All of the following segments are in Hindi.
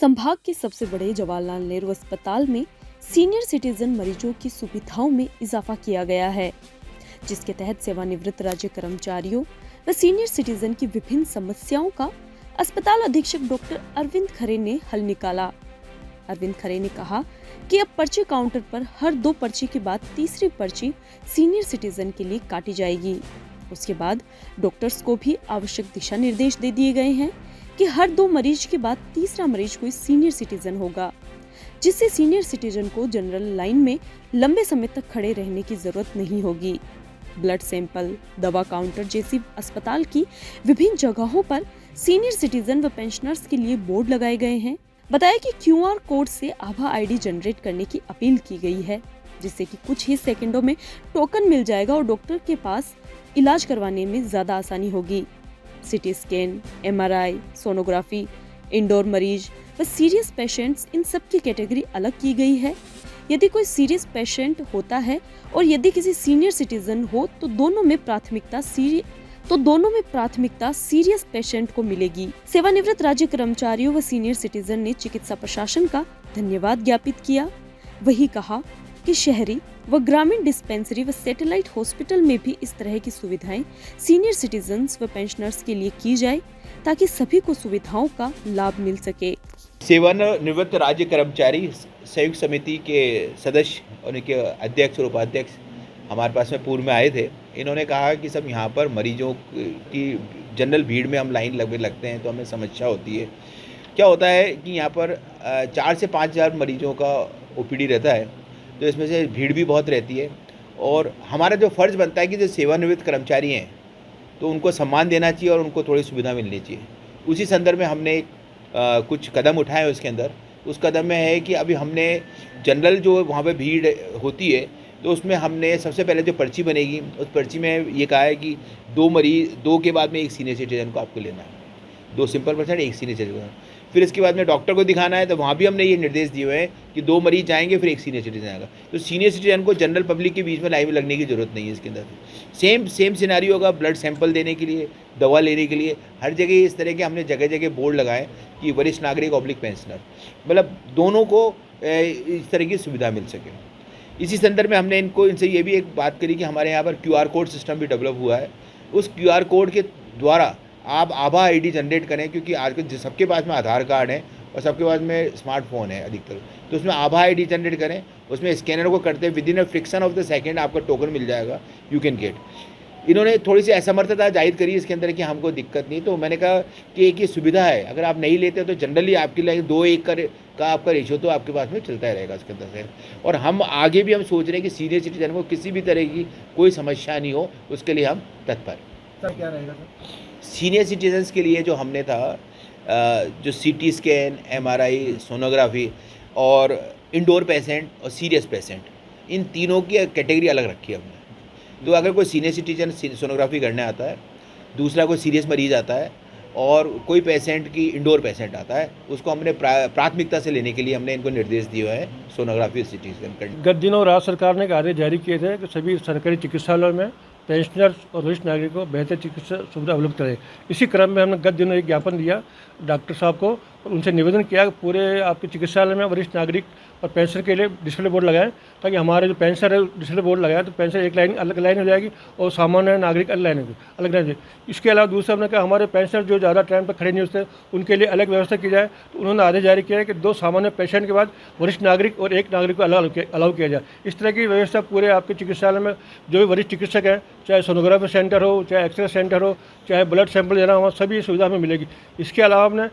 संभाग के सबसे बड़े जवाहरलाल नेहरू अस्पताल में सीनियर सिटीजन मरीजों की सुविधाओं में इजाफा किया गया है, जिसके तहत सेवानिवृत्त राज्य कर्मचारियों व सीनियर सिटीजन की विभिन्न समस्याओं का अस्पताल अधीक्षक डॉक्टर अरविंद खरे ने हल निकाला। अरविंद खरे ने कहा कि अब पर्ची काउंटर पर हर 2 पर्ची के बाद तीसरी पर्ची सीनियर सिटीजन के लिए काटी जाएगी। उसके बाद डॉक्टर्स को भी आवश्यक दिशा निर्देश दे दिए गए हैं कि हर 2 मरीज के बाद तीसरा मरीज कोई सीनियर सिटीजन होगा, जिससे सीनियर सिटीजन को जनरल लाइन में लंबे समय तक खड़े रहने की जरूरत नहीं होगी। ब्लड सैंपल, दवा काउंटर जैसी अस्पताल की विभिन्न जगहों पर सीनियर सिटीजन व पेंशनर्स के लिए बोर्ड लगाए गए हैं। बताया कि QR कोड से आभा ID जनरेट करने की अपील की गई है, जिससे कि कुछ ही सेकंडों में टोकन मिल जाएगा और डॉक्टर के पास इलाज करवाने में ज्यादा आसानी होगी। CT scan, MRI, sonography, indoor मरीज व सीरियस पेशेंट्स, इन सब की कैटेगरी अलग की गई है। यदि कोई सीरियस पेशेंट होता है और यदि किसी सीनियर सिटीजन हो तो दोनों में प्राथमिकता सीरियस पेशेंट को मिलेगी। सेवानिवृत्त राज्य कर्मचारियों व सीनियर सिटीजन ने चिकित्सा प्रशासन का धन्यवाद ज्ञापित किया। वही कहा कि शहरी व ग्रामीण डिस्पेंसरी व सैटेलाइट हॉस्पिटल में भी इस तरह की सुविधाएं सीनियर सिटीजन्स व पेंशनर्स के लिए की जाए, ताकि सभी को सुविधाओं का लाभ मिल सके। सेवानिवृत्त राज्य कर्मचारी संयुक्त समिति के सदस्य और उनके अध्यक्ष और उपाध्यक्ष हमारे पास में पूर्व में आए थे। इन्होंने कहा कि सब यहाँ पर मरीजों की जनरल भीड़ में हम लाइन लगते हैं तो हमें समस्या होती है। क्या होता है कि यहाँ पर 4 से 5 हज़ार मरीजों का OPD रहता है, तो इसमें से भीड़ भी बहुत रहती है और हमारा जो फ़र्ज़ बनता है कि जो सेवानिवृत्त कर्मचारी हैं तो उनको सम्मान देना चाहिए और उनको थोड़ी सुविधा मिलनी चाहिए। उसी संदर्भ में हमने कुछ कदम उठाए। उसके अंदर उस कदम में है कि अभी हमने जनरल जो वहाँ पे भीड़ होती है तो उसमें हमने सबसे पहले जो पर्ची बनेगी उस पर्ची में ये कहा है कि 2 के बाद में एक सीनियर सिटीजन को आपको लेना है, 2 सिंपल पर्सन, 1 सीनियर सिटीजन। फिर इसके बाद में डॉक्टर को दिखाना है तो वहाँ भी हमने ये निर्देश दिए हुए हैं कि 2 मरीज जाएंगे फिर 1 सीनियर सिटीजन आएगा। तो सीनियर सिटीजन को जनरल पब्लिक के बीच में लाइन में लगने की जरूरत नहीं है। इसके अंदर सेम सिनेरियो होगा ब्लड सैंपल देने के लिए, दवा लेने के लिए। हर जगह इस तरह के हमने जगह बोर्ड लगाए कि वरिष्ठ नागरिक ऑब्लिक पेंशनर, मतलब दोनों को इस तरह की सुविधा मिल सके। इसी संदर्भ में हमने इनसे ये भी एक बात करी कि हमारे यहाँ पर QR कोड सिस्टम भी डेवलप हुआ है। उस QR कोड के द्वारा आप आभा ID जनरेट करें, क्योंकि आजकल सबके पास में आधार कार्ड है और सबके पास में स्मार्टफोन है अधिकतर, तो उसमें आभा ID जनरेट करें। उसमें स्कैनर को करते within a friction of the second आपका टोकन मिल जाएगा, यू कैन गेट। इन्होंने थोड़ी सी असमर्थता जाहिर करी इसके अंदर कि हमको दिक्कत नहीं, तो मैंने कहा कि एक ये सुविधा है, अगर आप नहीं लेते तो जनरली आपकी लाइन 2:1 का आपका रेशियो तो आपके पास में चलता ही रहेगा इसके अंदर से। और हम आगे भी हम सोच रहे हैं कि सीनियर सिटीजन को किसी भी तरह की कोई समस्या नहीं हो, उसके लिए हम तत्पर। सर क्या रहेगा सर? सीनियर सिटीजन्स के लिए जो हमने था, जो CT स्कैन, MRI, सोनोग्राफी और इंडोर पेशेंट और सीरियस पेशेंट, इन तीनों की कैटेगरी अलग रखी है हमने। तो अगर कोई सीनियर सिटीजन सोनोग्राफी करने आता है, दूसरा कोई सीरियस मरीज आता है और कोई पेशेंट की इंडोर पेशेंट आता है, उसको हमने प्राथमिकता से लेने के लिए हमने इनको निर्देश दिए हैं सोनोग्राफी और CT स्कैन करने। गत दिनों राज्य सरकार ने एक आदेश जारी किए थे कि सभी सरकारी चिकित्सालयों में पेंशनर्स और वरिष्ठ नागरिकों को बेहतर चिकित्सा सुविधा उपलब्ध करे। इसी क्रम में हमने गत दिनों एक ज्ञापन दिया डॉक्टर साहब को और उनसे निवेदन किया कि पूरे आपके चिकित्सालय में वरिष्ठ नागरिक और पेंशनर के लिए डिस्प्ले बोर्ड लगाएं, ताकि हमारे जो पेंशनर है डिस्प्ले बोर्ड लगाए तो पेंशनर एक लाइन अलग लाइन हो जाएगी और सामान्य नागरिक अलग लाइन हो। इसके अलावा दूसरा हमने कहा हमारे पेंशनर जो ज़्यादा टाइम पर खड़े नहीं होते उनके लिए अलग व्यवस्था की जाए। तो उन्होंने आदेश जारी किया है कि 2 सामान्य पेशेंट के बाद वरिष्ठ नागरिक और 1 नागरिक को अलाउ किया जाए। इस तरह की व्यवस्था पूरे आपके चिकित्सालय में जो भी वरिष्ठ चिकित्सक हैं, चाहे सोनोग्राफी सेंटर हो, चाहे एक्सरे सेंटर हो, चाहे ब्लड सैंपल देना हो, सभी सुविधा हमें मिलेगी। इसके अलावा हमने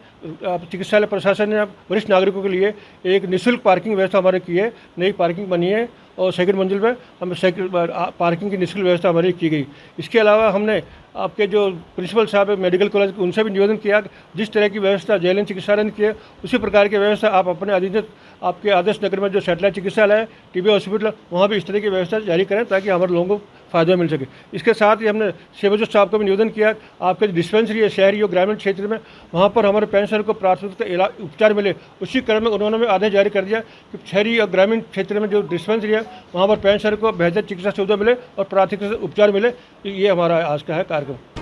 चिकित्सालय प्रशासन ने वरिष्ठ नागरिकों के लिए एक निःशुल्क पार्किंग व्यवस्था हमारे की है। नई पार्किंग बनी है और 2nd मंजिल पर हमें पार्किंग की निःशुल्क व्यवस्था हमारी की गई। इसके अलावा हमने आपके जो प्रिंसिपल साहब है मेडिकल कॉलेज, उनसे भी निवेदन किया कि जिस तरह की व्यवस्था JLN चिकित्सालय ने की है उसी प्रकार की व्यवस्था आप अपने अधीनस्थ आपके आदर्श नगर में जो सैटेलाइट चिकित्सालय है, TB हॉस्पिटल, वहाँ भी इस तरह की व्यवस्था जारी करें ताकि हमारे लोगों को फ़ायदा मिल सके। इसके साथ ही हमने सेवाजोत साहब को भी निवेदन किया आपके डिस्पेंसरी है शहरी और ग्रामीण क्षेत्र में, वहाँ पर हमारे पेंशनर को प्राथमिकता उपचार मिले। उसी क्रम में उन्होंने भी आदेश जारी कर दिया कि शहरी और ग्रामीण क्षेत्र में जो डिस्पेंसरी है वहाँ पर पेंशनर को बेहतर चिकित्सा सुविधा मिले और प्राथमिकता उपचार मिले। ये हमारा आज का है कार्यक्रम।